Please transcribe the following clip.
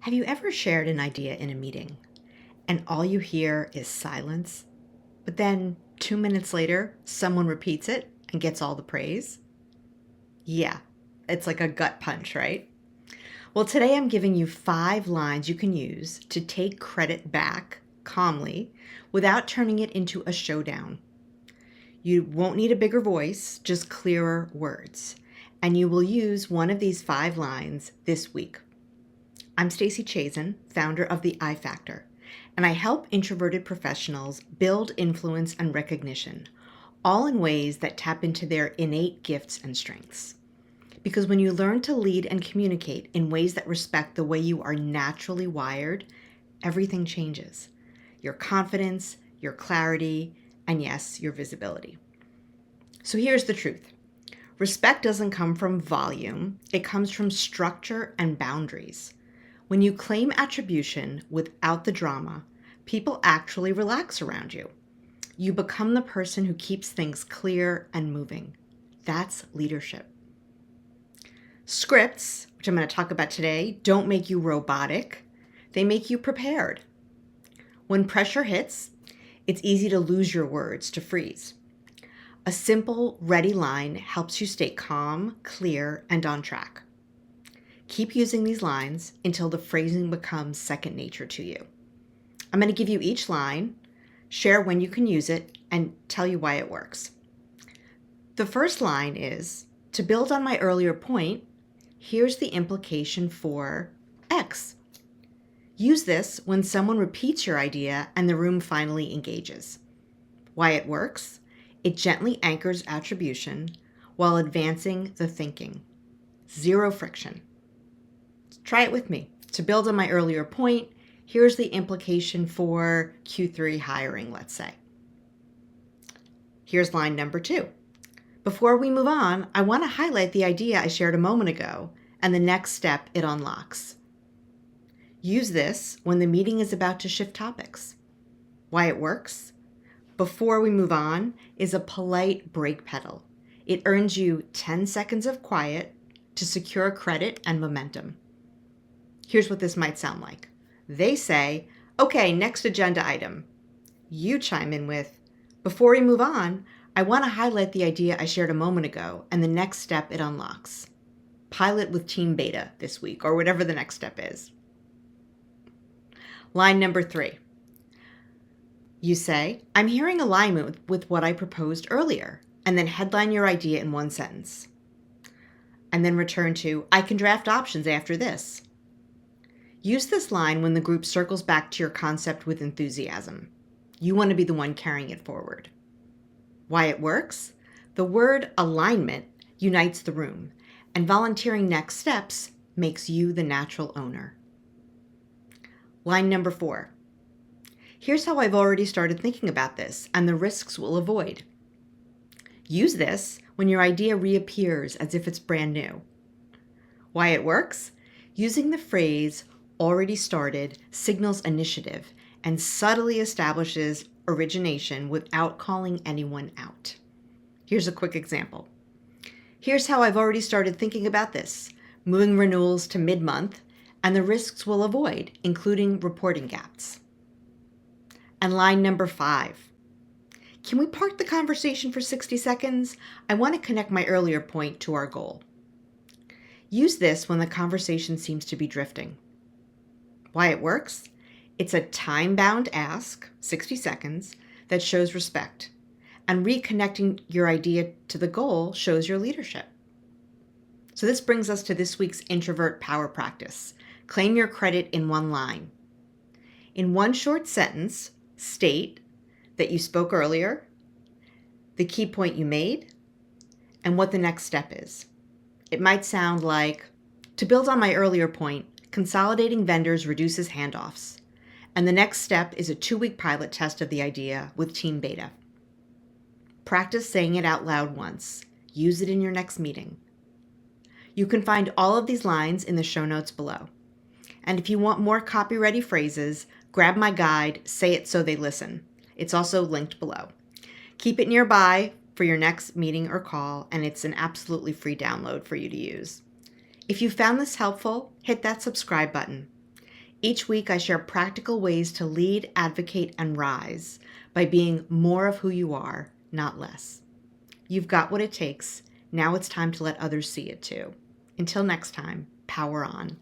Have you ever shared an idea in a meeting and all you hear is silence, but then 2 minutes later, someone repeats it and gets all the praise? Yeah, it's like a gut punch, right? Well, today I'm giving you 5 lines you can use to take credit back calmly without turning it into a showdown. You won't need a bigger voice, just clearer words. And you will use one of these 5 lines this week. I'm Stacey Chazen, founder of the I Factor, and I help introverted professionals build influence and recognition, all in ways that tap into their innate gifts and strengths. Because when you learn to lead and communicate in ways that respect the way you are naturally wired, everything changes. Your confidence, your clarity, and yes, your visibility. So here's the truth. Respect doesn't come from volume, it comes from structure and boundaries. When you claim attribution without the drama, people actually relax around you. You become the person who keeps things clear and moving. That's leadership. Scripts, which I'm going to talk about today, don't make you robotic. They make you prepared. When pressure hits, it's easy to lose your words, to freeze. A simple, ready line helps you stay calm, clear, and on track. Keep using these lines until the phrasing becomes second nature to you. I'm going to give you each line, share when you can use it, and tell you why it works. The first line is, to build on my earlier point, here's the implication for X. Use this when someone repeats your idea and the room finally engages. Why it works? It gently anchors attribution while advancing the thinking. Zero friction. Try it with me. To build on my earlier point, here's the implication for Q3 hiring, let's say. Here's line number 2. Before we move on, I want to highlight the idea I shared a moment ago and the next step it unlocks. Use this when the meeting is about to shift topics. Why it works? Before we move on is a polite brake pedal. It earns you 10 seconds of quiet to secure credit and momentum. Here's what this might sound like. They say, okay, next agenda item. You chime in with, before we move on, I want to highlight the idea I shared a moment ago and the next step it unlocks. Pilot with team beta this week, or whatever the next step is. Line number 3. You say, I'm hearing alignment with what I proposed earlier, and then headline your idea in one sentence. And then return to, I can draft options after this. Use this line when the group circles back to your concept with enthusiasm. You want to be the one carrying it forward. Why it works? The word alignment unites the room, and volunteering next steps makes you the natural owner. Line number 4. Here's how I've already started thinking about this and the risks we'll avoid. Use this when your idea reappears as if it's brand new. Why it works? Using the phrase already started signals initiative and subtly establishes origination without calling anyone out. Here's a quick example. Here's how I've already started thinking about this, moving renewals to mid-month and the risks we'll avoid, including reporting gaps. And line number 5. Can we park the conversation for 60 seconds? I want to connect my earlier point to our goal. Use this when the conversation seems to be drifting. Why it works? It's a time-bound ask, 60 seconds, that shows respect. And reconnecting your idea to the goal shows your leadership. So this brings us to this week's introvert power practice. Claim your credit in one line. In one short sentence, state that you spoke earlier, the key point you made, and what the next step is. It might sound like, to build on my earlier point, consolidating vendors reduces handoffs, and the next step is a 2-week pilot test of the idea with team beta. Practice saying it out loud once. Use it in your next meeting. You can find all of these lines in the show notes below. And if you want more copy-ready phrases, grab my guide, Say It So They Listen. It's also linked below. Keep it nearby for your next meeting or call, and it's an absolutely free download for you to use. If you found this helpful, hit that subscribe button. Each week, I share practical ways to lead, advocate, and rise by being more of who you are, not less. You've got what it takes. Now it's time to let others see it too. Until next time, power on.